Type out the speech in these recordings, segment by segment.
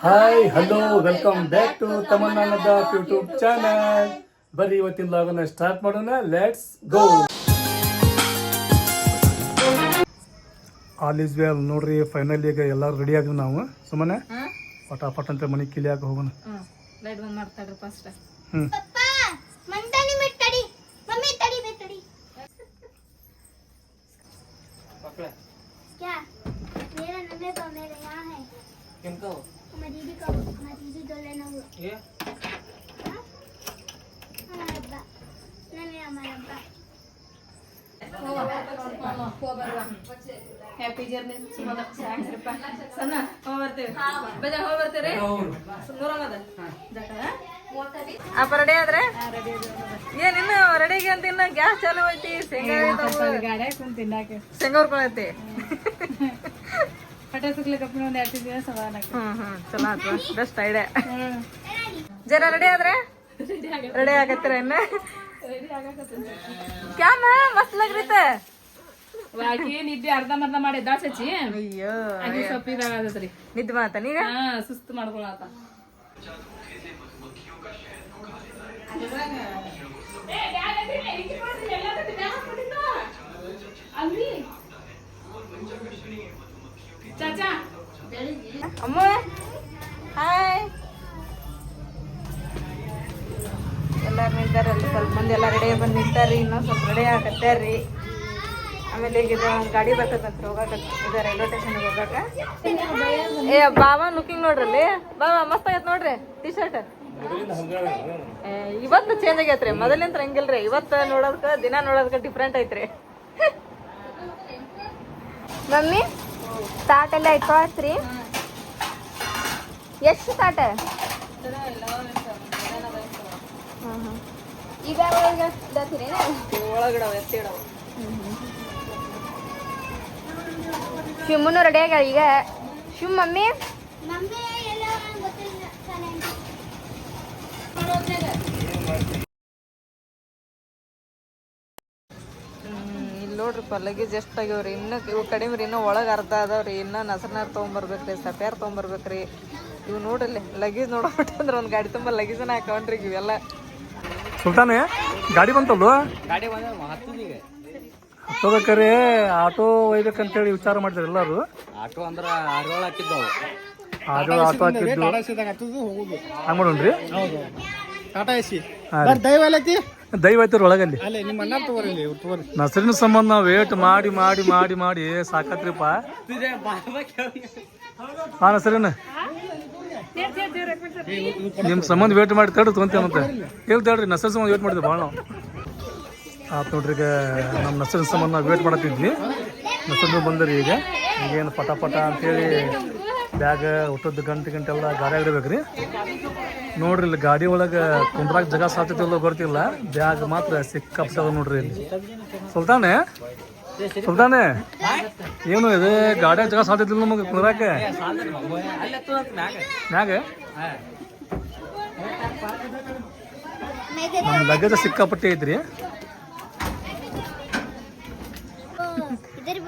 Hi hello welcome back to ತಮನ್ನಾನದ YouTube channel. ಬರ್ರಿ ಇವತ್ತಿನ ಲಾಗನ್ನ ಸ್ಟಾರ್ಟ್ ಮಾಡೋಣ. Let's go. All is well ನೋಡ್ರಿ, ಫೈನಲ್ ಈಗ ಎಲ್ಲರೂ ರೆಡಿ ಆದ್ವಿ ನಾವು. ಸುಮ್ಮನೆ ಪಟಾಪಟ್ ಅಂತ ಮನೆ ಕಿಲಿಯಾಕ ಹೋಗೋಣ. ಲೈಟ್ ಬಂದ್ ಮಾಡ್ತಾಳ್ರಿ ಫಸ್ಟ್. क्या मेरा नन्हे तो मेरे यहाँ है। किनको? हमारी दीदी को लेना हुआ। ये? हाँ? हमारा अब्बा नहीं हमारा अब्बा। ಹ್ಯಾಪಿ ಜರ್ನಿ ಸಣ್ಣ ಹೋಗ್ಬರ್ತೇವೆ ಬಜ ಹೋಗ್ಬರ್ತೇವ್ರಿ ನೂರಂಗದ ಅಪ್ಪ ರೆಡಿ ಆದ್ರೆ ಏನ್ ಇನ್ನು ರೆಡಿಗೆ ಅಂತ ಇನ್ನ ಗ್ಯಾಸ್ ಚಾಲು ಐತಿ. ಶೇಂಗಾ ಕುಂತಿನ್ನಾಕೆ ಶೇಂಗಾ ಹುರ್ಕೊಳತಿ ಪಟೆ ಸುಕ್ಲಿಕ್ಕೆ ಒಂದ್ 2 ದಿವಸ ಚಲೋ ಆಯ್ತು. Best idea. ಜನ ರೆಡಿ ಆದ್ರೆ ರೆಡಿ ಆಗತ್ತೀರ ಇನ್ನ ಕ್ಯಾಮ ಮಸ್ತ್ ಲಗ್ರಿತೆ ಆಕಿ ನಿದ್ದೆ ಅರ್ಧಂಬರ್ಧ ಮಾಡಿ ದಾಸಚ್ಚಿ. ಅಯ್ಯೋ ಆಕಿ ಸ್ವಲ್ಪ ಇದಾಗತ್ರಿ, ನಿದ್ದೆ ಮಾತಾನೀಗ ಸುಸ್ತು ಮಾಡ್ಕೊಳತ. ಚಾಚಾ ಅಮ್ಮ ಹಾಯ್. ಎಲ್ಲಾರು ನಿಂತಾರ, ಸ್ವಲ್ಪ ಮಂದಿ ಎಲ್ಲ ರೆಡಿ ಬಂದು ನಿಂತಾರ್ರಿ. ಇನ್ನೊಂದ್ ಸ್ವಲ್ಪ ರೆಡಿ ಆಗತ್ತಾರ್ರಿ. ಆಮೇಲೆ ಈಗ ಗಾಡಿ ಬರ್ತದಂತ ಹೋಗಾಕ, ಇದು ರೈಲ್ವೆ ಸ್ಟೇಷನ್ಗೆ ಹೋಗಾಕ. ಏ ಬಾಬಾ ಲುಕಿಂಗ್ ನೋಡ್ರಲ್ಲಿ, ಬಾಬಾ ಮಸ್ತ್ ಆಗೈತ್ ನೋಡ್ರಿ ಟಿ ಶರ್ಟ್. ಇವತ್ತು ಚೇಂಜ್ ಆಗೈತ್ರಿ, ಮೊದಲಿಂದ ಹಂಗಿಲ್ರಿ. ಇವತ್ತು ನೋಡೋದಕ್ಕ ದಿನ ನೋಡೋದಕ್ಕ ಡಿಫ್ರೆಂಟ್ ಐತ್ರಿ. ಮಮ್ಮಿ ತಾಟ್ ಎಲ್ಲ ಇಟ್ಕೊಳತ್ರಿ. ಎಷ್ಟು ತಾಟ? ಈಗ ಒಳಗಡೆ ಎತ್ತಿಡವ ಶಿಮ್ಮನು ರೆಡಿ ಆಗ್ಯಾಳ ಈಗ. ಶಿವ್ ಮಮ್ಮಿ ಇಲ್ಲಿ ನೋಡ್ರಿಪ್ಪ ಲಗೇಜ್ ಎಷ್ಟು ಆಗ್ಯಾವ್ರಿ. ಇನ್ನು ಇವು ಕಡಿಮೆ ರೀ, ಇನ್ನೂ ಒಳಗೆ ಅರ್ಧ ಅದಾವ್ರಿ. ಇನ್ನೂ ನಸರ್ನಾರ್ ತೊಗೊಂಬರ್ಬೇಕ್ರಿ, ಸಪ್ಯಾರ್ ತೊಗೊಂಬರ್ಬೇಕ್ರಿ. ಇವು ನೋಡ್ರಿ ಲಗೇಜ್ ನೋಡ್ಬಿಟ್ಟಂದ್ರೆ ಒಂದು ಗಾಡಿ ತುಂಬ ಲಗೇಜನ್ನ ಹಾಕೊಂಡ್ರಿ ಇವೆಲ್ಲ. ಸುಲ್ತಾನೆ ಗಾಡಿ ಬಂತಲ್ವ? ಗಾಡಿ ಬಂದ ಹತ್ತಿದೀಗ ಹತ್ತೋದಕ್ಕರೆ ಆಟೋ ಒಯ್ಬೇಕಂತೇಳಿ ವಿಚಾರ ಮಾಡಿದ್ರು ಎಲ್ಲರೂ. ಆಟೋ ಅಂದ್ರ 6 ಹಾಕಿದ್ದವು. ಆಟೋ ಹಾಕಿದ್ದು ಹಂಗ್ ಮಾಡೋಣ್ರಿ. ಟಾಟಾ ಎಸಿ ದೈವ ಐತಿರ ಒಳಗಲ್ಲಿ ಅಲ್ಲೇ ನಿಮ್ಮ ಅಣ್ಣ ತಗೋರಿ ತಗೋರಿ. ನಸರಿನ ಸಂಬಂಧ ನಾವು ವೇಟ್ ಮಾಡಿ ಮಾಡಿ ಮಾಡಿ ಮಾಡಿ ಸಾಕತ್ರಿಪ್ಪ. ಹಾ ನಸರಿನ ನಿಮ್ ಸಂಬಂಧ ವೇಟ್ ಮಾಡಿ ತಡ್ರಿ ತೊಗೊಂತೇವಂತ ಹೇಳ್ತೇಳ್ರಿ. ನಸರಿನ ಸಂಬಂಧ ವೇಟ್ ಮಾಡಿದ್ವಿ ಭಾಳ ನಾವು. ಆತ್ ನೋಡ್ರಿ, ಈಗ ನಮ್ಮ ನಸರಿನ ಸಂಬಂಧ ನಾವು ವೇಟ್ ಮಾಡತ್ತಿದ್ವಿ. ನಸರಿನ ಬಂದ್ರಿ ಈಗ. ಈಗೇನು ಪಟ ಪಟ ಅಂತೇಳಿ ಬ್ಯಾಗ್ ಊಟದ ಗಂಟೆ ಎಲ್ಲ ಗಾಡಿ ಆಗಿಡ್ಬೇಕ್ರಿ. ನೋಡ್ರಿ ಇಲ್ಲಿ ಗಾಡಿ ಒಳಗೆ ಕುಂದ್ರಾಗ ಜಾಗ ಸಾಧ್ಯತೆಲ್ಲ ಗೊತ್ತಿಲ್ಲ. ಬ್ಯಾಗ್ ಮಾತ್ರ ಸಿಕ್ಕಾಪಟ್ಟದ ನೋಡ್ರಿ ಇಲ್ಲಿ. ಸುಲ್ತಾನೆ ಏನು ಇದು ಗಾಡಿಯಾಗ ಜಾಗ ಸಾಧ್ಯತಿಲ್ಲ ನಮಗೆ ಕುಂದ್ರಾಕೆ ಮ್ಯಾಗ. ನಮ್ಮ ಲಗೇಜ್ ಸಿಕ್ಕಾಪಟ್ಟೆ ಐತ್ರಿ.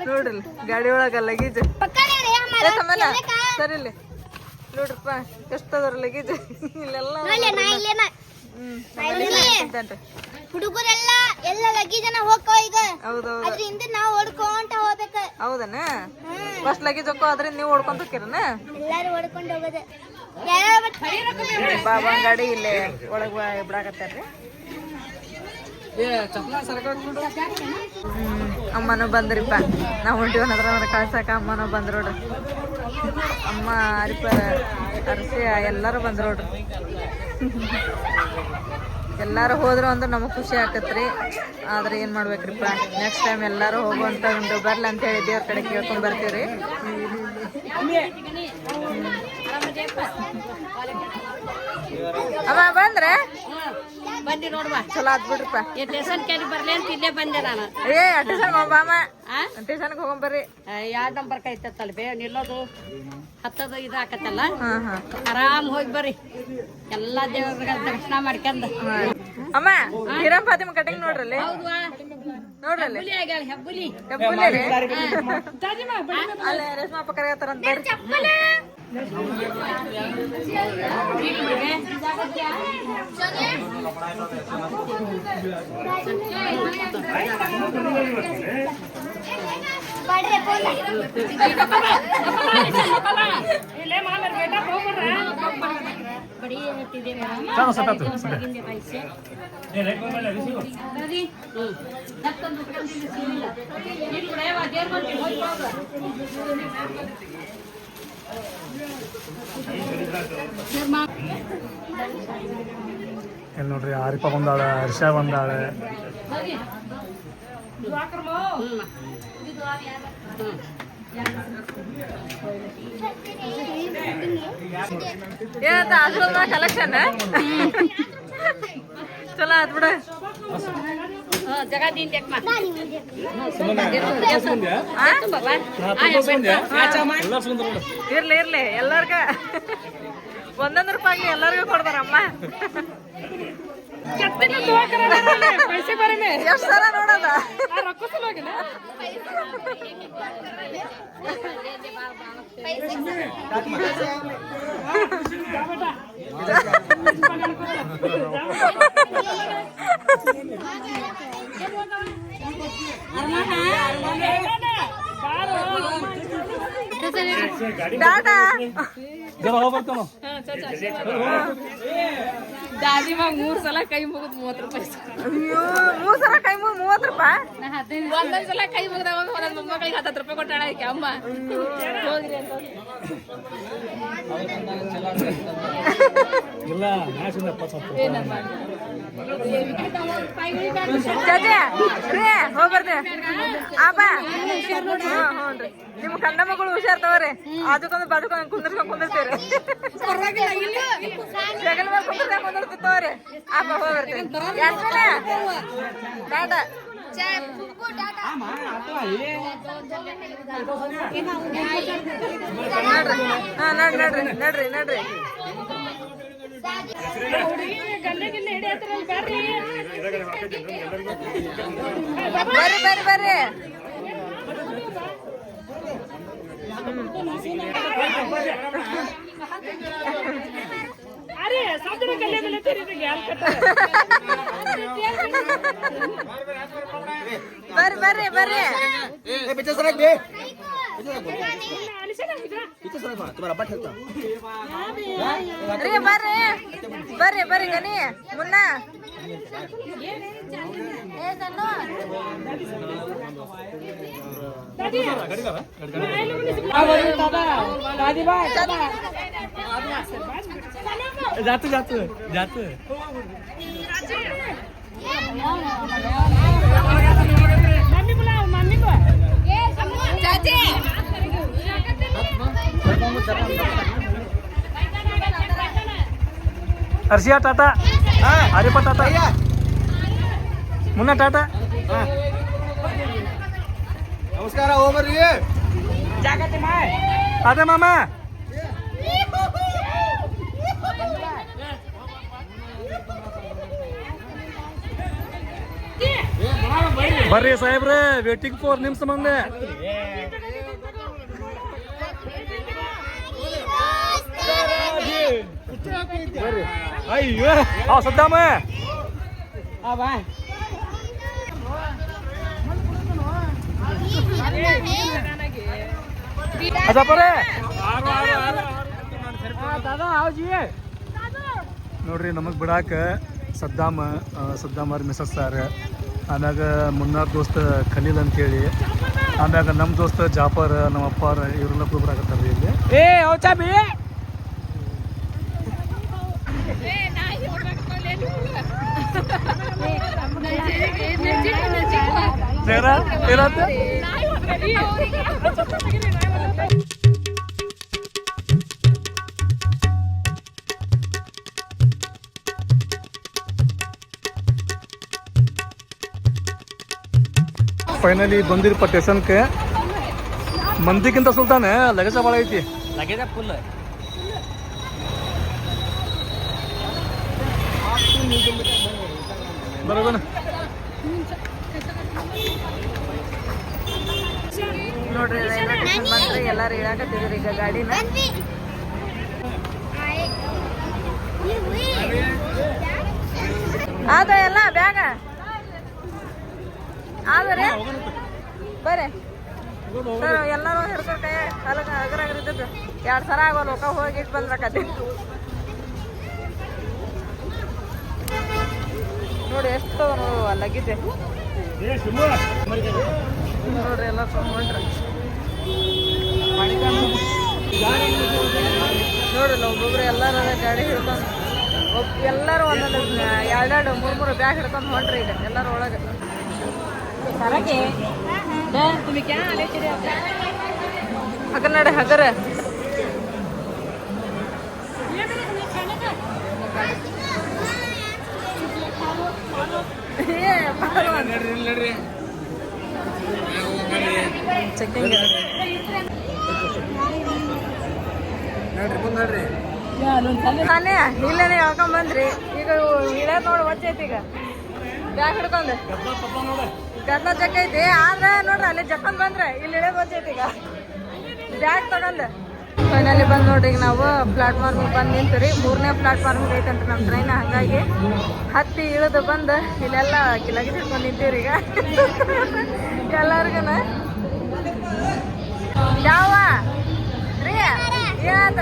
ನೋಡ್ರಿ ಗಾಡಿ ಒಳಗ ಲಗೇಜ್ ಸರಿ ಇಲ್ಲಿ ನೋಡ್ರಪ್ಪ ಎಷ್ಟು ಅದಾರ ಲಗೇಜ್ ಇಲ್ಲೆಲ್ಲ. ಹುಡುಗರೆಲ್ಲ ಎಲ್ಲ ಲಗೇಜನ ಹೋಗ್ಕೋ ಈಗ. ಹೌದೌದು, ಅದ್ರಿಂದ ನಾವು ಓಡ್ಕೊಂತ ಹೋಗ್ಬೇಕ. ಹೌದನ? ಫಸ್ಟ್ ಲಗೇಜ್ ಹೋಗೋ ಅದ್ರಿಂದ ನೀವು ಓಡ್ಕೊಂತ ಹೋಗ್ತೀರನ? ಎಲ್ಲಾರು ಓಡ್ಕೊಂಡು ಹೋಗೋದು. ಬಾಬಾ ಗಾಡಿ ಇಲ್ಲೇ ಒಳಗ ಬಿಡಾಕತ್ತಾರ್ರಿ. ಅಮ್ಮನೂ ಬಂದ್ರಿಪ್ಪ. ನಾವು ಹೊಂಟಿವನದ್ರ ಕಳ್ಸಾಕ ಅಮ್ಮನೂ ಬಂದ್ರು ನೋಡ್ರಿ. ಅಮ್ಮ ಅರಿಪ ಅರಸಿ ಎಲ್ಲರೂ ಬಂದ್ರು ನೋಡ್ರಿ. ಎಲ್ಲಾರು ಹೋದ್ರು ಅಂದ್ರೆ ನಮಗೆ ಖುಷಿ ಆಕತ್ರಿ. ಆದ್ರೆ ಏನ್ ಮಾಡ್ಬೇಕ್ರಿಪ್ಪ, ನೆಕ್ಸ್ಟ್ ಟೈಮ್ ಎಲ್ಲಾರು ಹೋಗುವಂತ ಒಂದು ಬರ್ಲಿ ಅಂತ ಹೇಳಿ ದೇವ್ರ ಕಡೆ ಕೇಳ್ಕೊಂಡ್ ಬರ್ತೀವ್ರಿ. ಅಮ್ಮ ಬಂದ್ರೆ ಬಂದಿ ನೋಡ್ವಾ, ಚಲೋ ಆತ್ ಬಿಡ್ರಿಪ್ಪ. ಸ್ಟೇಷನ್ ಕೇಳಿ ಬರ್ಲಿ ಅಂತ ಇಲ್ಲೇ ಬಂದೆ ನಾನು. ಟೇಷನ್ ಹೋಗ್ಬಾಮ, ಟೇಷನ್ಗೆ ಹೋಗ್ಬರ್ರಿ. 2 ನಂಬರ್ ಕೈತಲ್ಲ ಬೇ ನಿಲ್ಲೋದು ಹತ್ತದು ಇದು ಹಾಕತ್ತಲ್ಲ. ಆರಾಮ್ ಹೋಗಿ ಬರ್ರಿ, ಎಲ್ಲಾ ದೇವ್ರ ದರ್ಶನ ಮಾಡ್ಕೊಂಡ್. ಅಮ್ಮ ಹಿರಂ ಫಾತಿಮಾ ಕಟಿಂಗ್ ನೋಡ್ರಲ್ಲಿ, ನೋಡ್ರಲ್ಲಿ ಹೆಬ್ಬುಲಿ ಅಲ್ಲೇ ರೇಷ್ಮಾ ಪಕ್ಕ ಕರೆಯತ್ತಾರಂತ ಬರ್ರಿ. बड़े बोला ಬಡಿ ಹೇಳ್ತಿದ್ದೆ ಚಾನು ಸಟಾತು ಪೈಸೆ ಇಲ್ಲಿ ನೋಡ್ರಿ ಆರಿಪ ಬಂದಾಳ ಹರ್ಷ ಬಂದಾಳ ಏನಂತ ಆಶ್ರಮ ಕಲೆಕ್ಷನ್ ಚಲೋ ಆತ್ ಬಿಡ ಜಗ ದೀನ್ ತೆಕ್ ಇರ್ಲಿ ಇರ್ಲಿ ಎಲ್ಲಾರ್ಗ ಒಂದೊಂದು ರೂಪಾಯಿ ಎಲ್ಲರಿಗೂ ಕೊಡ್ತಾರಮ್ಮ ಎಷ್ಟು ಸಲ ನೋಡೋದ ಟಾಟಾ ಜರ ಹೋಗ್ಬರ್ತಾನ ದಾದಿ ಮ್ಯಾಗ 3 ಸಲ ಕೈ ಮುಗಿದ್ 30 ರೂಪಾಯಿ ಅಯ್ಯೋ 3 ಸಲ ಕೈ ಮುಗಿದ್ 30 ರೂಪಾಯಿ ಒಂದೊಂದ್ ಸಲ ಕೈ ಮುಗಿದ ಒಂದೊಂದ್ ಮೊಮ್ಮಗಳಿಗೆ 10 ರೂಪಾಯಿ ಕೊಟ್ಟಾಳ ಆಕೆ ಅಮ್ಮ ಹೋಗ್ರಿ ಅಂತ ಇಲ್ಲ ಮ್ಯಾಚಿಂದ 70 ಏನಮ್ಮ ಚಾಚೆ ರೀ ಹೋಗ್ಬರ್ದೆ ಆಬಾ ಹ್ಞೂ ನಿಮ್ಮ ಕಂಡ ಮಗಳು ಹುಷಾರ್ ತಗೋರಿ ಅದಕ್ಕೊಂದು ಬಾಜುಕೊಂದು ಕುಂದಿರ್ತೀರಿ ಜಗಲ್ ಮೇಲೆ ಕುಂದಿರ್ತೀರಿ ಆಪ ಹೋಗ್ಬರ್ತೀರಿ ಯಾಸ್ಮಿನ ಟಾಟಾ ನಡ್ರಿ ನಡ್ರಿ ನಡ್ರಿ ಬರ್ರಿ ಬರ್ರಿ ಬರ್ರಿ ಬರ್ರಿ ಬರ್ರಿ ಬರ್ರಿ ರೀ ಬರ್ರಿ ಬರ್ರಿ ಬರ್ರಿ ಗನಿ ಮುನ್ನ जाते जाते जाते मम्मी बुलाओ मम्मी को चाची हर्षिया टाटा अरे पर टाटा मुन्ना टाटा ನಮಸ್ಕಾರ ಹೋಗ್ಬರ್ರಿ ಅದೇ ಮಾಮ ಬರ್ರಿ ಸಾಹೇಬ್ರೆ ವೇಟಿಂಗ್ ಫಾರ್ ನಿಮ್ ಸಂಬಂಧ ಅಯ್ಯೋ ಸದ್ದಾಮ अच्छा पर ನೋಡ್ರಿ ನಮಗ್ ಬಿಡಾಕ ಸದ್ದಾಮ್ ಅವ್ರ ಮಿಸಸ್ ಸಾರ್ ಆಮ್ಯಾಗ ಮುನ್ನಾರ್ ದೋಸ್ತ ಖಲೀಲ್ ಅಂತೇಳಿ ಆಮ್ಯಾಗ ನಮ್ಮ ದೋಸ್ತ ಜಾಫರ್ ನಮ್ಮ ಅಪ್ಪ ಇವರೆಲ್ಲ ಕೂಡ ಬರಾಕತ್ತಾರ ಇಲ್ಲಿ ಫೈನಲಿ ಬಂದಿರಪ್ಪ ಸ್ಟೇಷನ್ಗೆ ಮಂದಿಗಿಂತ ಸುಲ್ತಾನೆ ಲಗೇಜ ಭಾಳ ಐತಿ ಲಗೇಜ ಫುಲ್ ಬರೋಣ ನೋಡ್ರಿ ರೈಲ್ವೆ ಸ್ಟೇಷನ್ ಬಂದ್ರೆ ಎಲ್ಲಾರು ಇಳಾಕತ್ತಿದ್ರಿ ಈಗ ಗಾಡಿನ ಆದ ಎಲ್ಲ ಬ್ಯಾಗ ಆದ್ರಿ ಬರ್ರಿ ಸರ್ ಎಲ್ಲರೂ ಹಿಡ್ಕೊಂಡು ಕೈ ಅಗರಾಗಿರ್ತದ 2 ಸಲ ಆಗೋಲ್ಲ ಹೋಗ ಹೋಗಿ ಇಟ್ಟು ಬಂದ್ರಕತಿ ನೋಡಿ ಎಷ್ಟು ಲಗಿದ್ದೆ ನೋಡ್ರಿ ಎಲ್ಲ ತಗೊಂಡ್ರಿ ನೋಡಿಲ್ಲ ಒಬ್ಬೊಬ್ರು ಎಲ್ಲರೂ ಗಾಡಿ ಹಿಡ್ಕೊಂಡು ಎಲ್ಲರೂ ಒಂದೊಂದು 2 3 ಬ್ಯಾಗ್ ಹಿಡ್ಕೊಂಡು ಹೊಂಟ್ರಿ ಈಗ ಎಲ್ಲರೂ ಒಳಗೆ ಹಗರ್ ನಡೆ ಹಗರ ಚೆಕಿಂಗ್ ನಾನೇ ಇಲ್ಲೇನೆ ಹೇಳ್ಕೊಂಡ್ ಬಂದ್ರಿ ಈಗ ಇಳ್ಯಾದ ನೋಡಿ ವಚ್ಚೈತಿ ಈಗ ಬ್ಯಾಗ್ ಹಿಡ್ಕೊಂಡು ಗದ್ಲ ಜಕ್ಕ ಐತಿ ಆದ್ರೆ ನೋಡ್ರಿ ಅಲ್ಲಿ ಜಕ್ಕೊಂಡ್ ಬಂದ್ರೆ ಇಲ್ಲಿ ಇಳಿಯೋದು ವಚ್ಚೈತಿ ಈಗ ಬ್ಯಾಗ್ ತಗೊಂಡ್ ಫೈನಲಿ ಬಂದ್ ನೋಡ್ರಿ ಈಗ ನಾವು ಪ್ಲಾಟ್ಫಾರ್ಮ್ ಬಂದು ನಿಂತೀರಿ 3ನೇ ಪ್ಲಾಟ್ಫಾರ್ಮ್ಗೆ ಐತಂತ ನಮ್ಮ ಟ್ರೈನ್ ಹಾಗಾಗಿ ಹತ್ತಿ ಇಳಿದು ಬಂದು ಇಲ್ಲೆಲ್ಲ ಲಗೇಜ್ ಹಿಡ್ಕೊಂಡು ನಿಂತೀವ್ರಿ ಈಗ ಎಲ್ಲರಿಗೂ ಯಾವ ರೀ ಏನಾಯ್ತ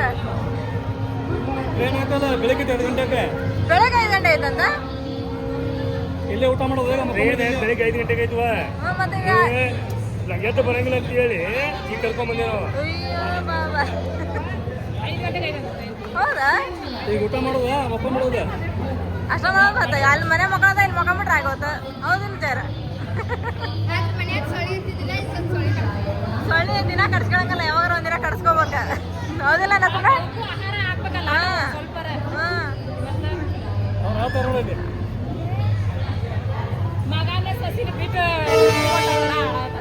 ಬೆಳಗ್ಗೆ 2 ಗಂಟೆಗೆ ಬೆಳಗ್ಗೆ 5 ಗಂಟೆ ಐತಂತ ಇಲ್ಲೇ ಊಟ ಮಾಡೋದು ಬೆಳಿಗ್ಗೆ 5 ಗಂಟೆಗೆ ಐತವ ಮತ್ತೆ ಎದ್ದು ಬರಂಗಿಲ್ಲ ಅಂತ ಹೇಳಿ ಈಗ ಕರ್ಕೊಂಡ್ ಬಂದೆ ನಾವು ಹೌದಾ ಈಗ ಊಟ ಮಾಡೋದ ಒಪ್ಪ ಮಾಡೋದ ಅಷ್ಟ ಮಾಡೋದ ಅಲ್ಲಿ ಮನೆ ಮಕ್ಕಳದ ಇಲ್ಲಿ ಮಕ್ಕಂಬಿಟ್ರೆ ಆಗೋತ ಹೌದಿಲ್ಲ ವಿಚಾರ ಸೊಳ್ಳಿ ದಿನ ಕಡ್ಸ್ಕೊಳಂಗಲ್ಲ ಯಾವಾಗ ಒಂದಿನ ಕಡ್ಸ್ಕೋಬೇಕ ಹೌದಿಲ್ಲ ನಸನ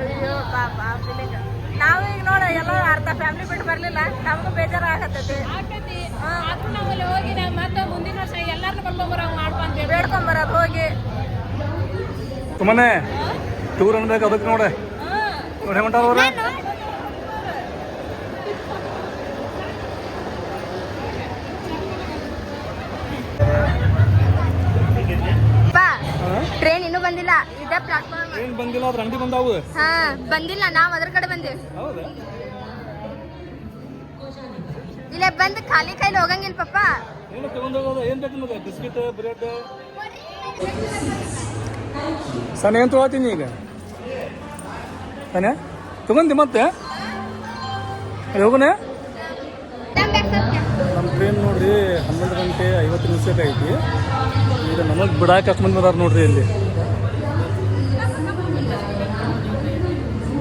ಅಯ್ಯೋ ಪಾಪ ನಾವು ಈಗ ನೋಡ ಎಲ್ಲ ಅರ್ಧ ಫ್ಯಾಮಿಲಿ ಬಿಟ್ಟು ಬರ್ಲಿಲ್ಲ ನಮಗೂ ಬೇಜಾರ ಆಗತ್ತೈತಿ ಬೇಡ್ಕೊಂಬರೋದು ಹೋಗಿ ಸುಮ್ಮನೆ ಟೂರ್ ಅನ್ಬೇಕು ಅದಕ್ಕೆ ನೋಡ ನೋಡಿ ಹೊಂಟಾರ ಟ್ರೈನ್ ಇನ್ನೂ ಬಂದಿಲ್ಲ ಇದೇ ಪ್ಲಾಟ್ಫಾರ್ಮ್ ಟ್ರೈನ್ ಬಂದಿಲ್ಲ ಅದ್ರ ಅಂಡಿ ಬಂದಾವು ಹಾ ಬಂದಿಲ್ಲ ನಾವ್ ಅದ್ರ ಕಡೆ ಬಂದೇವಿ ಹೌದಾ ಇಲ್ಲೇ ಬಂದ್ ಖಾಲಿ ಕೈಲಿ ಹೋಗಂಗಿಲ್ಲ ಪಪ್ಪ ಏನು ತಗೊಂಡೋಗೋದು ಏನ್ ಬೇಕು ನಿಮಗೆ ಬಿಸ್ಕಿಟ್ ಬ್ರೆಡ್ ಸಣ್ಣ ಏನು ತಗೋತೀನಿ ಈಗ ಸಣ್ಣ ತಗೊಂಡಿ ಮತ್ತೆ ಹೋಗೋಣ ನಮ್ಮ ಟ್ರೈನ್ ನೋಡ್ರಿ 11 ಗಂಟೆ 50 ನಿಮಿಷಕ್ಕೆ ಐತಿ ಈಗ ನಮಗೆ ಬಿಡಾಕೆ ಹಾಕೊಂಡ್ ಬಂದಾರ ನೋಡ್ರಿ ಇಲ್ಲಿ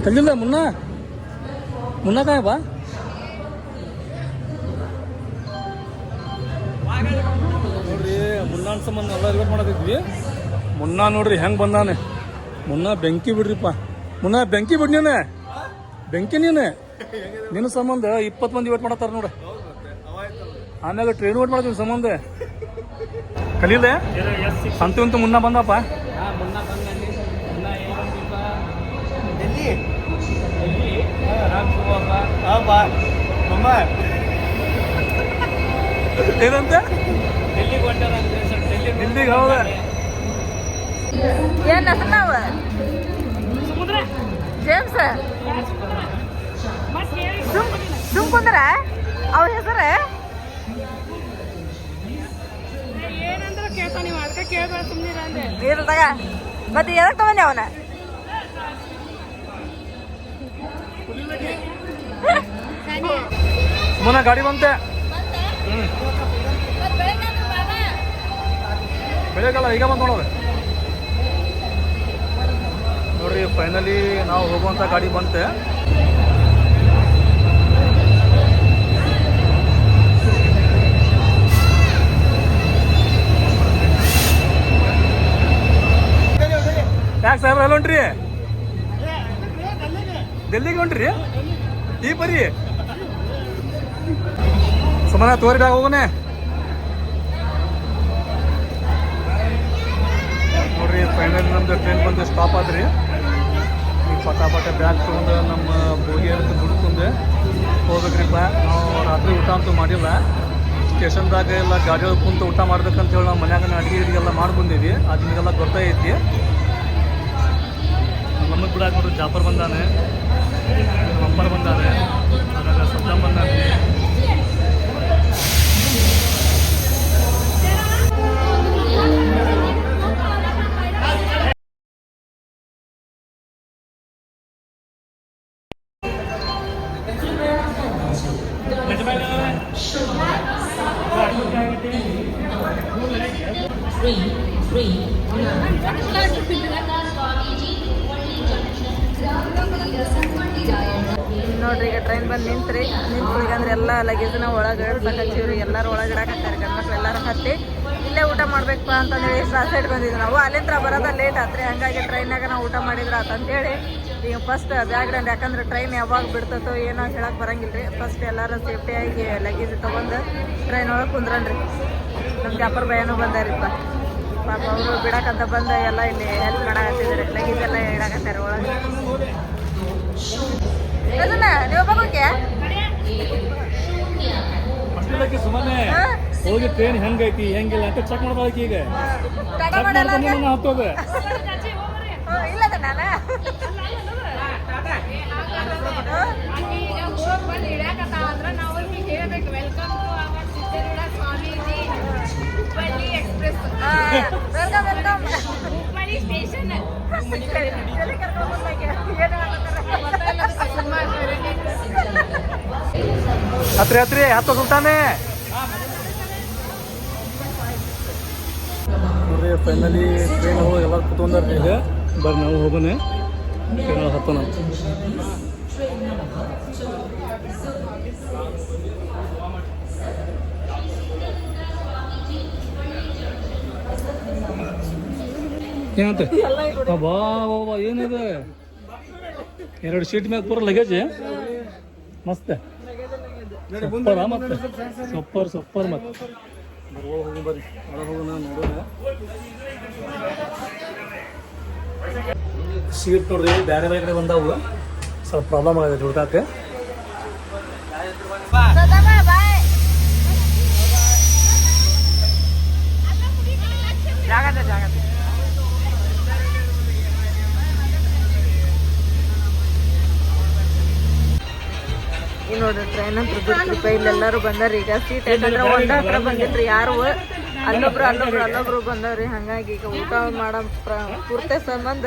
ಕಲ್ಲಿಲ್ಲ ಮುನ್ನ ಕಾಯ ಬಾ ನೋಡ್ರಿ ಮುನ್ನಾನ್ ಸಂಬಂಧ ಎಲ್ಲ ರಿವರ್ಟ್ ಮಾಡದಿದ್ವಿ ಮುನ್ನ ನೋಡ್ರಿ ಹೆಂಗ್ ಬಂದಾನೆ ಮುನ್ನ ಬೆಂಕಿ ಬಿಡ್ರಿಪ್ಪ ಮುನ್ನ ಬೆಂಕಿ ಬಿಡ್ ನೀನೆ ಬೆಂಕಿ ನೀನೆ ನಿನ್ನ ಸಂಬಂಧ 20 ಮಂದಿ ವೇಟ್ ಮಾಡತ್ತಾರ ನೋಡ ಆಮ್ಯಾಗ ಟ್ರೈನ್ ವೇಟ್ ಮಾಡ್ತೀವಿ ಸಂಬಂಧ ಕಲೀಲೆ ಸಂತು ಮುನ್ನ ಬಂದಪ್ಪ ಏನಂತ ಡೆಲ್ಲಿಗೆ ಹೌದ ಏನ್ ಹೆಸರು ನಾವು ಜೇಮ್ಸ್ ಸುಮ್ ಕುಂದ್ರ ಅವ್ರ ಹೆಸರ ಇರ್ದಾಗ ಮತ್ತೆ ಎದಕ್ ತಗೊಂಡೆ ಅವನ ಮುನ್ನ ಗಾಡಿ ಬಂತೆ ಬೆಳಗಲ್ಲ ಈಗ ಬಂದು ನೋಡೋದು ನೋಡ್ರಿ ಫೈನಲಿ ನಾವು ಹೋಗುವಂಥ ಗಾಡಿ ಬಂತೆ ಯಾಕೆ ಸಾಹೇಬ್ರ ಎಲ್ಲ ಹೊಂಟ್ರಿ ಡೆಲ್ಲಿಗೆ ಹೊಂಟ್ರಿ ಈ ಬರೀ ಸುಮ್ಮನೆ ತೋರಿ ಬ್ಯಾಗ ಹೋಗೋಣ ನೋಡ್ರಿ ಫೈನಲ್ ನಮ್ದು ಟ್ರೈನ್ ಬಂದು ಸ್ಟಾಪ್ ಆದ್ರಿ ಈಗ ಪಟಾಪಟ ಬ್ಯಾಗ್ ತೊಗೊಂಡು ನಮ್ಮ ಬೋಗಿ ಅಂತ ದುಡ್ಕೊಂಡೆ ಹೋಗ್ಬೇಕ್ರಿಪ್ಪ ನಾವು ರಾತ್ರಿ ಊಟ ಅಂತೂ ಮಾಡಿಲ್ಲ ಸ್ಟೇಷನ್ದಾಗ ಎಲ್ಲ ಗಾಡಿಗಳು ಕುಂತು ಊಟ ಮಾಡ್ಬೇಕಂತ ಹೇಳಿ ನಾವು ಮನ್ಯಾಗ ಅಡುಗೆ ಗಿಡಿಗೆಲ್ಲ ಮಾಡಿ ಬಂದೀವಿ ಅದು ನಿಮಗೆಲ್ಲ ಗೊತ್ತೈತಿ. ನಮಗೆ ಕೂಡ ನೋಡ್ರಿ ಜಾಫರ್ ಬಂದಾನೆ, ಅಪ್ಪರ್ ಬಂದಾನೆ, ಆಮೇಲೆ ಸದ್ದಾಮ್ ಬಂದಾನೆ. ನೋಡ್ರಿ ಈಗ ಟ್ರೈನ್ ಬಂದು ನಿಂತ್ರಿ. ನಿಂತ್ರಿಗಂದ್ರೆ ಎಲ್ಲ ಲಗೇಜ್ನ ಒಳಗೆ ಇಡ್ಸಕತ್ತೀವ್ರಿ. ಎಲ್ಲರೂ ಒಳಗೆ ಇಡಕತ್ತಾರೆ. ಗಂಡ್ಮಕ್ಳು ಎಲ್ಲರೂ ಹತ್ತಿ ಇಲ್ಲೇ ಊಟ ಮಾಡ್ಬೇಕಪ್ಪ ಅಂತಂದೇಳಿ ಸೈಡ್ ಬಂದಿದ್ವಿ ನಾವು. ಅಲ್ಲಿಂದ ಬರೋದ ಲೇಟ್ ಆತ್ರಿ. ಹಂಗಾಗಿ ಟ್ರೈನಾಗ ನಾವು ಊಟ ಮಾಡಿದ್ರೆ ಆತಂತೇಳಿ ಈಗ ಫಸ್ಟ್ ಬ್ಯಾಗ್ರೌಂಡ್, ಯಾಕಂದ್ರೆ ಟ್ರೈನ್ ಯಾವಾಗ ಬಿಡ್ತತೋ ಏನೋ ಹೇಳಕ್ ಬರಂಗಿಲ್ಲ ರೀ. ಫಸ್ಟ್ ಎಲ್ಲರೂ ಸೇಫ್ಟಿಯಾಗಿ ಲಗೇಜ್ ತೊಗೊಂಡು ಟ್ರೈನ್ ಒಳಗೆ ಕುಂದ್ರನ್ರಿ. ನಮ್ಮ ಜಾಫರ್ ಭಯನೂ ಬಂದಾರಿಪ್ಪ. ಪಾಪ ಅವರು ಬಿಡಕಂತ ಬಂದ ಎಲ್ಲ ಇಲ್ಲಿ ಹೆಲ್ಪ್ ಮಾಡಕತ್ತಿದ್ದಾರೆ. ಲಗೇಜ್ ಎಲ್ಲ ಇಡಕತ್ತಾರೆ ಒಳಗೆ. ಅದನ್ನ ನೀವು ಹೋಗೋಕೆ ಸುಮ್ಮನೆ ಹೋಗಿ ಟ್ರೈನ್ ಹೆಂಗೈತಿ ಹೆಂಗಿಲ್ಲ ಅಂತ ಚೆಕ್ ಮಾಡ್ಬೇಕು. ಈಗ ಹತ್ತೋದ ಇಲ್ಲದ ನಾನು ವೆಲ್ಕಮ್ ವೆಲ್ಕಮ್ ಸ್ಟೇಷನ್. ಹತ್ರಿ ಹತ್ರಿ ಹತ್ತ ಸುಲ್ತಾನೆ ನೋಡ್ರಿ. ಫೈನಲಿ ಟ್ರೈನ್ ಹೋಗಿ ಎಲ್ಲ ಕುತ್ಕೊಂಡಾರ. ಈಗ ಬರ್ರಿ ನಾವು ಹೋಗೋಣ, ಟ್ರೈನ್ ಹತ್ತೋಣ. ಏನಂತ ಬಾ ಬಾ ಏನಿದೆ 2 ಸೀಟ್ ಮ್ಯಾಗ ಪೂರ ಲಗೇಜ್ ಮಸ್ತ್ ಸೂಪರ್. ಮತ್ತೆ ಸೂಪರ್ ಮತ್ತೆ ಹೋಗಿ ಬರ್ರಿ ಹೋಗೋಣ ನೋಡೋಣ. ಸೀಟ್ ನೋಡ್ರಿ ಬೇರೆ ಬೇರೆ ಕಡೆ ಬಂದಾವು. ಸ್ವಲ್ಪ ಪ್ರಾಬ್ಲಮ್ ಆಗಿದೆ ಹುಡ್ಕಾಕೆ. ಈಗ ನೋಡ್ರಿ ಟ್ರೈನ್ ಅಂತ ಬಿಡ್ರಿ. ಇಲ್ಲೆಲ್ಲರೂ ಬಂದಾರಿ. ಈಗ ಸೀಟ್ ಯಾಕಂದ್ರೆ ಒಂದ ಹತ್ರ ಬಂದಿಲ್ರಿ ಯಾರು. ಅಲ್ಲೊಬ್ರು ಬಂದವ್ರಿ. ಹಂಗಾಗಿ ಈಗ ಊಟ ಮಾಡೋ ಪೂರ್ತಿ ಸಂಬಂಧ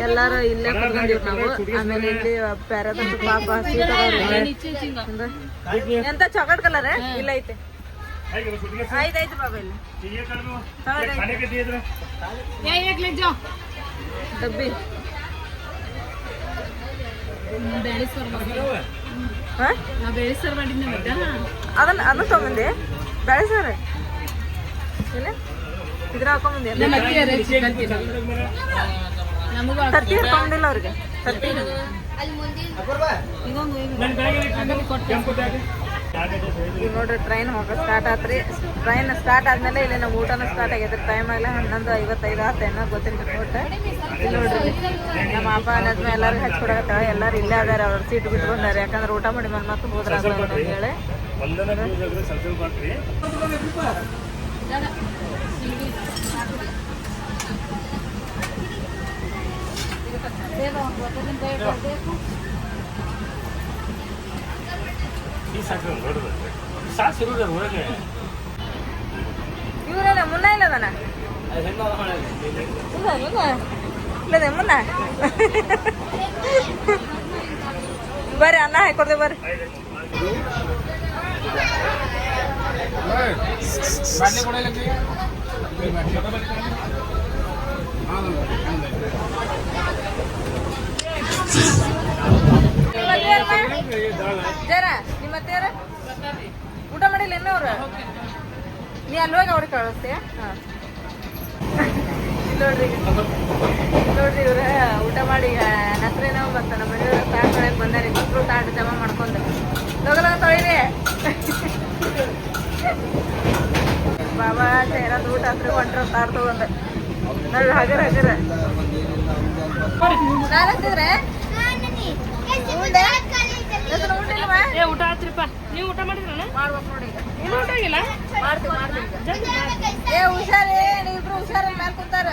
ಎಲ್ಲಾರು ಇಲ್ಲೇ ಕುತ್ಕೊಂಡಿವ್ರಿ ನಾವು. ಆಮೇಲೆ ಇಲ್ಲಿ ಪ್ಯಾರದಂತ ಪಾಪ ಸೀಟ್ ಅದಾವ್ರಿ. ಎಂತ ಚಾಕ್ಲೇಟ್ ಕಲರ್ ಇಲ್ಲ ಐತೆ. ಐದೈದು ಬಾಬಾ ಇಲ್ಲಿ ಡಬ್ಬಿ ಅದನ್ನ ತಗೊಂಬಂದೆ. ಬೇಳೆ ಸಾರು ಇಲ್ಲ ಇದ್ರ ಹಾಕೊಂಬಂದೆ. ತತ್ತಿ ಹಾಕೊಂಡಿಲ್ಲ ಅವ್ರಿಗೆ. ತತ್ತಿ ಈಗ ನೋಡ್ರಿ ಟ್ರೈನ್ ಹೋಗ ಸ್ಟಾರ್ಟ್ ಆತ್ರಿ. ಟ್ರೈನ್ ಸ್ಟಾರ್ಟ್ ಆದ್ಮೇಲೆ ಇಲ್ಲಿ ನಮ್ಮ ಊಟನ ಸ್ಟಾರ್ಟ್ ಆಗೈತ್ರಿ. ಟೈಮ್ ಆಗಲ್ಲ 11:55 ಆತ ಏನೋ ಗೊತ್ತಿಲ್ಲ ಒಟ್ಟು. ಇಲ್ಲಿ ನೋಡ್ರಿ ನಮ್ಮ ಅಪ್ಪ ನಜ್ಮ ಎಲ್ಲರಿಗೂ ಹಚ್ಕೊಡಕತ್ತಾಳ. ಎಲ್ಲರೂ ಇಲ್ಲೇ ಅದಾರೆ. ಅವ್ರ ಸೀಟ್ ಬಿಟ್ಕೊಂಡಾರೆ. ಯಾಕಂದ್ರೆ ಊಟ ಮಾಡಿ ಮತ್ತೆ ಹೋದ್ರ ಅಂತ ಹೇಳಿ. ಇವರೆಲ್ಲ ಮುನ್ನ ಇಲ್ಲದನ ಇಲ್ಲದೆ ಮುನ್ನ ಬರ್ರಿ ಅನ್ನ ಹಾಕೊಡ್ತೇವೆ ಬರ್ರಿ. ಜರ ನಿಮ್ಮ ಅತ್ತೆಯರ ಊಟ ಮಾಡಿಲ್ಲ ಇನ್ನೂ ಅವ್ರು. ನೀ ಅಲ್ವಾಗ ಅವ್ರಿಗೆ ಕಳಿಸ್ತೀಯ. ಹಾಂ ನೋಡ್ರಿ ಇವ್ರ ಊಟ ಮಾಡಿ ನಸ್ರೇನೋ ಮತ್ತು ನಮ್ಮ ಮನೆಯವ್ರ ತಾಟ್ ತೊಳೆಯಕ್ಕೆ ಬಂದಾರೆ. ಇಬ್ಬರು ತಾಟ್ ಜಮಾ ಮಾಡ್ಕೊಂಡು ಲೋಗಲ ತೊಳಿರಿ. ಬಾಬಾ ಸೇರೋದು ಊಟ ಹತ್ರ ಹೊಂಟ್ರ ತಾಟ್ ತಗೊಂಡು ನೋಡಿ ಹಗರ ನಾನು ಹತ್ತಿದ್ರೆ ಊಟ ಆತ್ರಿಪ್ಪ. ನೀವು ಊಟ ಮಾಡಿದ್ರ ಮಾಡ್ಬೇಕು ನೋಡಿ. ಈಗ ಊಟ ಆಗಿಲ್ಲ. ಏ ಹುಷಾರೇ ನೀವಿಬ್ರು ಹುಷಾರ ಮ್ಯಾಲ ಕೂತಾರ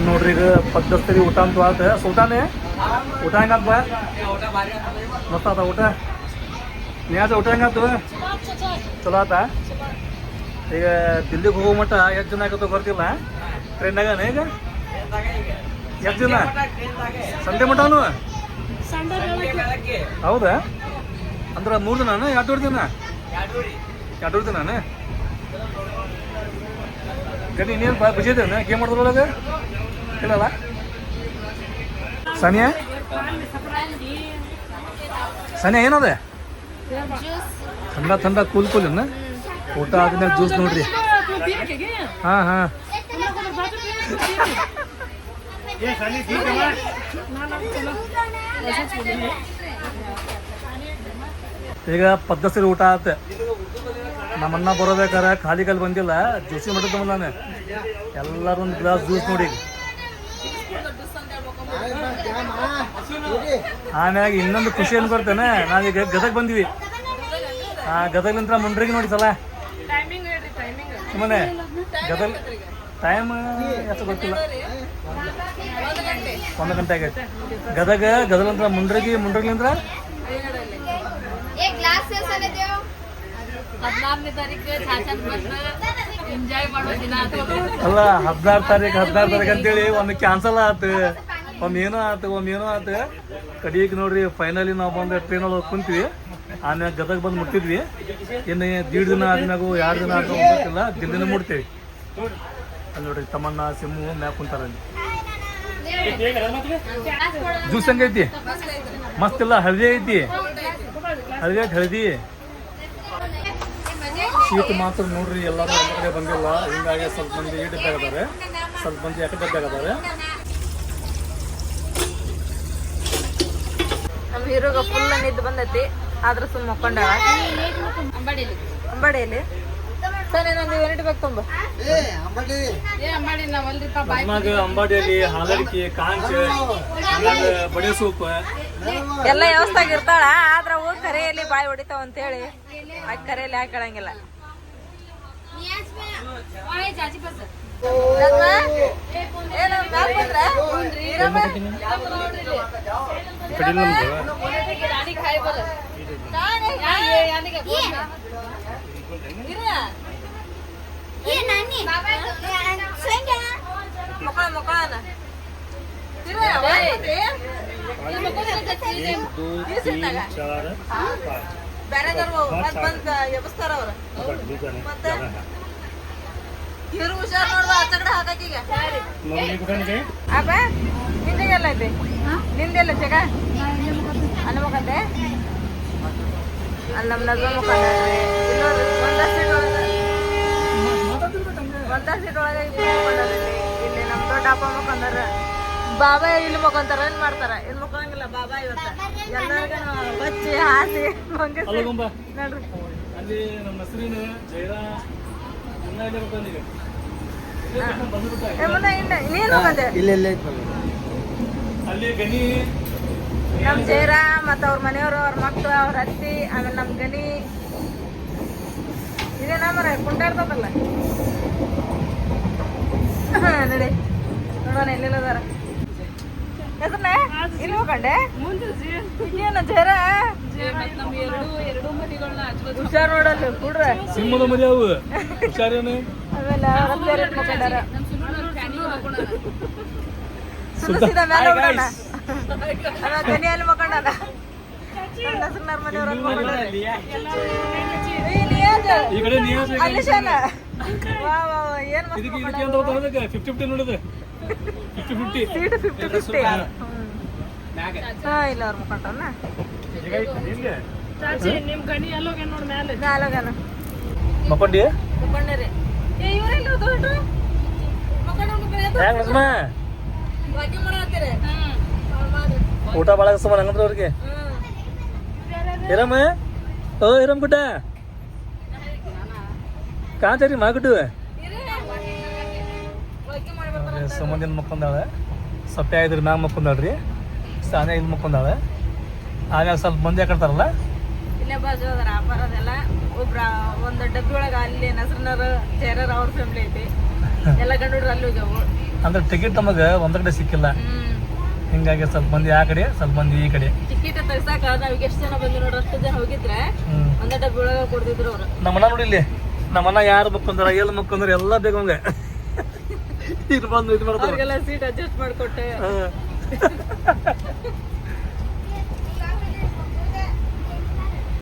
ನೋಡ್ರಿ ಈಗ ಪದ್ದಸ್ತರಿ ಊಟ ಅಂತೂ ಆತ ಊಟನೇ ಊಟ ಹೆಂಗಾತ ಬಾ ಮಸ್ತ್ ಆತ ಊಟ ನೀ ಊಟ ಹೆಂಗಾತು ಚಲೋ ಆತ ಈಗ ದಿಲ್ಲಿಗೆ ಹೋಗೋ ಮಟ್ಟ ಎಷ್ಟು ಜನ ಆಗತ್ತೋ ಗೊತ್ತಿಲ್ಲ ಟ್ರೈನ್ನಾಗನ ಈಗ ಎಷ್ಟು ಜನ ಸಂಡೆ ಮಟನು ಹೌದಾ ಅಂದ್ರೆ 3 ದಿನ 2 ದಿನ 2 ದಿನ ಗಡಿ ಇನ್ನೇನು ಬಿಜಿ ಇದ್ದೇನೆ ಗೇಮ್ ಮಾಡ್ದೊಳಗೆ ಇಲ್ಲಲ್ಲ ಸಾನಿಯಾ ಏನದ ಥಂಡ ಕೂಲ್ ಅನ್ನ ಊಟ ಆದ್ಮೇಲೆ ಜ್ಯೂಸ್ ನೋಡ್ರಿ ಹಾಂ ಈಗ ಪದ್ದಸರಿ ಊಟ ಆತ ನಮ್ಮನ್ನ ಬರೋಬೇಕಾರೆ ಖಾಲಿ ಕಾಲಿ ಬಂದಿಲ್ಲ ಜ್ಯೂಸಿ ಮಾಡಿದ್ದ ನಾನು ಎಲ್ಲರೂ ಒಂದು ಗ್ಲಾಸ್ ಜ್ಯೂಸ್ ನೋಡಿ ಆಮ್ಯಾಗ ಇನ್ನೊಂದು ಖುಷಿ ಏನು ಬರ್ತೇನೆ ನಾವೀಗ ಗದಗ ಬಂದ್ವಿ ಗದಗ್ಲಿಂದ ಮುಂಡ್ರಿಗೆ ನೋಡಿ ಸಲ ಸುಮ್ಮನೆ ಗದಗ ಟೈಮ್ ಎಷ್ಟು ಗೊತ್ತಿಲ್ಲ 1 ಗಂಟೆ ಆಗೈತೆ ಗದಗ್ಲಿಂದ ಮುಂಡ್ರಿಗಿಂದ 14ನೇ ತಾರೀಕು ಎಂಜಾಯ್ ಮಾಡೋ ದಿನ ಅಲ್ಲ 16 ತಾರೀಕು ಅಂತೇಳಿ ಒಮ್ಮೆ ಕ್ಯಾನ್ಸಲ್ ಆತು ಒಮ್ಮೆ ಏನೋ ಆತು ಕಡಿಯಕ್ಕೆ ನೋಡ್ರಿ ಫೈನಲಿ ನಾವು ಬಂದು ಟ್ರೈನ್ ಒಳಗೆ ಕುಂತೀವಿ ಆಮ್ಯಾಗ ಗದಗ ಬಂದು ಮುಟ್ಟಿದ್ವಿ ಇನ್ನು 1.5 ದಿನ ಆದ್ಮ್ಯಾಗು 2 ದಿನ ಆದ್ರೂ ಹೋಗ್ತಿಲ್ಲ ದಿಲ್ಲಿನ ಮುಟ್ತೀವಿ ಅಲ್ಲಿ ನೋಡ್ರಿ ತಮ್ಮಣ್ಣ ಸಿಮ್ಮು ಮ್ಯಾಕ್ ಕುಂತಾರ ಅಲ್ಲಿ ಜ್ಯೂಸ್ ಹೆಂಗೈತಿ ಮಸ್ತ್ ಇಲ್ಲ ಹಳದಿ ಐತಿ ಹಳದಿ ಶೀತ ಮಾತ್ರ ನೋಡ್ರಿ ಎಲ್ಲರೂ ಒಂದು ಕಡೆ ಬಂದಿಲ್ಲ ಹಿಂಗಾಗಿ ಸ್ವಲ್ಪ ಮಂದಿ ಈ ಡಬ್ಬೆ ಆಗದಾರೆ ಸ್ವಲ್ಪ ಮಂದಿ ಯಾಕೆ ಡಬ್ಬೆ ಆಗದಾರೆ ನಮ್ಮ ಹೀರೋಗ ಫುಲ್ ನಿದ್ದು ಬಂದೈತಿ ಆದ್ರೆ ಸುಮ್ಮ ಮಕ್ಕೊಂಡಾಳ ಅಂಬಾಡಿಯಲ್ಲಿ ಸರ್ ಏನೊಂದು ಯೂನಿಟ್ ಬೇಕು ತುಂಬ ಅಂಬಾಡಿಯಲ್ಲಿ ಹಾಲಡಿಕೆ ಕಾಂಚ ಬಡೆ ಸೂಪ್ ಎಲ್ಲ ವ್ಯವಸ್ಥೆ ಇರ್ತಾಳ ಆದ್ರ ಅವು ಕರೆಯಲ್ಲಿ ಬಾಯಿ ಹೊಡಿತಾವ ಅಂತೇಳಿ ಆ ಕರೆಯಲ್ಲಿ ಹಾಕಳಂಗಿಲ್ಲ ಬೇರೆದವ್ರು ಬಂದ್ ಎಬ್ಸ್ತಾರ ಅವ್ರ ಮತ್ತೆ ಇವ್ರು ಹುಷಾರ್ ನೋಡ್ದ ಆಚ ಕಡೆ ಹಾಕೀಗ ಅಪ್ಪ ನಿಂದೆಲ್ಲ ಐತಿ ನಿಂದೆಲ್ಲ ಜಗ ಅನ್ಬೇಕಂತೆ ಅಲ್ಲಿ ನಮ್ಮ ನಜ ಮುಖಂಡ ಒಂದ ಸೀಟ್ ಒಳಗೆ ಇಲ್ಲಿ ನಮ್ಮ ದೊಡ್ಡ ಅಪ್ಪ ಮುಖಂಡರ ಬಾಬಾ ಇಲ್ಲಿ ಮುಖಂತಾರ ಏನ್ ಮಾಡ್ತಾರ ಏನ್ ಮುಖಂಗಿಲ್ಲ ಬಾಬಾ ಇವತ್ತ ಎಲ್ಲರಿಗೂ ಬಚ್ಚಿ ಹಾಸಿ ನೋಡ್ರಿ ಅಲ್ಲಿ ನಮ್ಮ ಹೆಸರಿನ ಜೈರಾ ನೀನು ಬಂದೆ ಅಲ್ಲಿ ಗನಿ ನಮ್ ಜೈರಾ ಮತ್ತ ಅವ್ರ ಮನೆಯವರು ಅವ್ರ ಮಕ್ಳು ಅವ್ರ ಅತ್ತಿ ಆಮೇಲೆ ನಮ್ ಗನಿ ಇದೇನಾ ಮರ ಕುಂಟಾಡ್ತದಲ್ಲ ನಡಿ ನೋಡೋಣ ಎಲ್ಲೆಲ್ಲದಾರ ಹೆಸರನ್ನ ಇಲ್ಲಿ ಹೋಗಂಡೆ ಏನು ಜೈರ ಹುಷಾರ್ ನೋಡಲ್ಲ ಕೂಡ್ರ ಸಿಂಹದ ಮರಿ ಅವು ಹುಷಾರೇನು ಆಮೇಲೆ ಮುಖಂಡಾರ ಸುಡಿಸಿದ ಮೇಲೆ ಹೋಗೋಣ ಆಮೇಲೆ ಗನಿಯಲ್ಲಿ ಮುಖಂಡಾರ ಮನೆಯವ್ರ ಅಲ್ಲಿ ಶಾನ ಏನ್ ಫಿಫ್ಟಿ ನೋಡಿದೆ 50-50 ಸೀಟ್ 50-50 ಹಾ ಇಲ್ಲ ಅವ್ರ ಮುಖಂಡ್ರನ್ನ ಮಕ್ಕೊಂಡಿ ಮುಖಂಡರಿ ಇವ್ರೆಲ್ಲ ಹೋದ್ರು ಊಟ ಭಾಳ ಸಮಾನ ಹಂಗಂದ್ರೆ ಅವ್ರಿಗೆ ಇರಮ್ಮ ಓ ಇರಮ್ ಗುಡ್ಡ ಕಾಂಚರಿ ಮಾಗುಡ್ಡು ಸಂಬಂಧಿನ ಮಕ್ಕೊಂದಾಳೆ ಸಪ್ಯ ಇದ್ರ ಮ್ಯಾಗ ಮಕ್ಕೊಂದಾಳ್ರಿ ಸಾನೆ ಇಲ್ಲಿ ಮುಕ್ಕೊಂಡಾಳೆ ಆಮ್ಯಾಗ ಸ್ವಲ್ಪ ಮಂದಿ ಹಾಕಿರ್ತಾರಲ್ಲ ಇಲ್ಲೇ ಬಾಜು ಅದಾರ ಆಪಾರದೆಲ್ಲ ಒಬ್ರ ಒಂದು ಡಬ್ಬಿ ಒಳಗೆ ಅಲ್ಲಿ ನಸರನರು ಚೇರರ್ ಅವ್ರ ಫ್ಯಾಮಿಲಿ ಐತಿ ಎಲ್ಲ ಗಂಡು ಅಲ್ಲಿ ಹೋಗ್ಯಾವು ಅಂದ್ರೆ ಟಿಕೆಟ್ ನಮಗೆ ಒಂದ್ ಕಡೆ ಸಿಕ್ಕಿಲ್ಲ ಹಿಂಗಾಗಿ ಸ್ವಲ್ಪ ಮಂದಿ ಆ ಕಡೆ ಸ್ವಲ್ಪ ಮಂದಿ ಈ ಕಡೆ ಟಿಕೆಟ್ ತೆಗ್ಸಾಕ ನಾವ್ ಎಷ್ಟು ಜನ ಬಂದು ನೋಡ್ರಿ ಅಷ್ಟು ಜನ ಹೋಗಿದ್ರೆ ಒಂದೇ ಡಬ್ಬಿ ಒಳಗೆ ಕೊಡ್ತಿದ್ರು ಅವ್ರು ನಮ್ಮನ್ನ ನೋಡಿ ಇಲ್ಲಿ ನಮ್ಮನ್ನ ಯಾರು ಮುಕ್ಕೊಂಡ್ರ ಎಲ್ಲಿ ಮುಕ್ಕೊಂಡ್ರ ಎಲ್ಲ ಬೇಕು ಹಂಗೆ ಇದು ಬಂದು ಇದು ಮಾಡ್ತಾರೆ ಅವ್ರಿಗೆಲ್ಲ ಸೀಟ್ ಅಡ್ಜಸ್ಟ್ ಮಾಡ್ಕೊಟ್ಟೆ